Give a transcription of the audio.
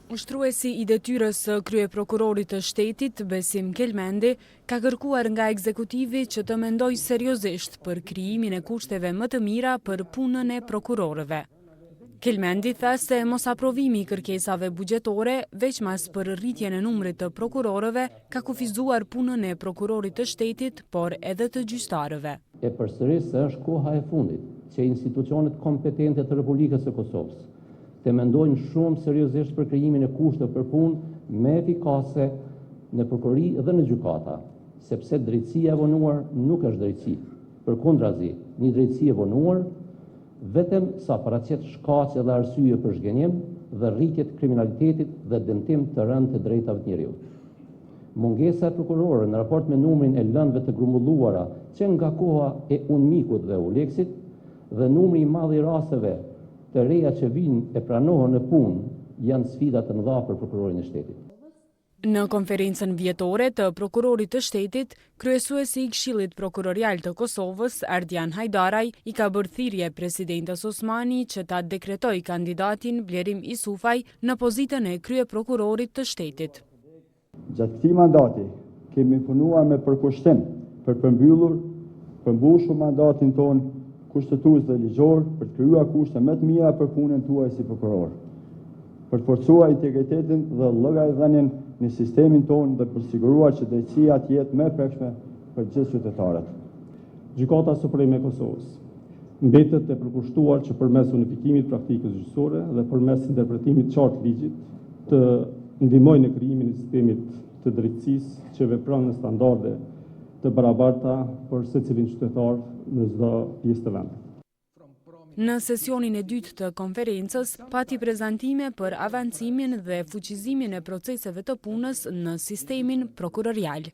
Ushtruesi i detyrës së kryeprokurorit të shtetit, Besim Kelmendi, ka kërkuar nga ekzekutivi që të mendojë seriozisht për krijimin e kushteve më të mira për punën e prokurorëve. Kelmendi tha se mosaprovimi i kërkesave buxhetore, veçmas për rritjen e numrit të prokurorëve, ka kufizuar punën e prokurorit të shtetit, por edhe të gjyqtarëve. E përsërisë është koha e fundit që institucionet kompetente të Republikës së Kosovës të mendojnë shumë seriozisht për krijimin e kushteve për punë më efikase në prokurori dhe në gjykata, sepse drejtësia e vonuar nuk është drejtësi. Përkundrazi, një drejtësi e vonuar vetëm sa paraqet shkaqe dhe arsye për zhgënjim dhe rritje të kriminalitetit dhe dëmtim të rënd të drejtave të njeriut. Mungesa e prokurorëve në raport me numrin e lëndëve të grumbulluara që nga koha e Unmikut dhe Uleksit dhe numri i madh i rasteve të reja që vinë e pranohen në punë janë sfida të mëdha për prokurorin e shtetit. Në konferencën vjetore të prokurorit të shtetit, kryesuesi i Këshillit Prokurorial të Kosovës, Ardian Hajdaraj, i ka bërë thirrje presidentes Osmani që ta dekretoj kandidatin Blerim Isufaj në pozitën e kryeprokurorit të shtetit. Gjatë këtij mandati kemi punuar me përkushtim për përmbushur mandatin tonë kushtetues dhe ligjor për të krijuar kushte më të mira për punën tuaj si prokuror, për të forcuar integritetin dhe llogaridhënien në sistemin tonë dhe për të siguruar që drejtësia të jetë më e prekshme për gjithë qytetarët. Gjykata Supreme e Kosovës mbetet e përkushtuar që përmes unifikimit praktikës gjyqësore dhe përmes interpretimit qartë ligjit të ndihmojë në krijimin e sistemit të drejtësisë që vepron në standarde të barabarta për secilin qytetar në çdo pjesë të vendit. Në sesionin e dytë të konferencës, pati prezantime për avancimin dhe fuqizimin e proceseve të punës në sistemin prokurorial.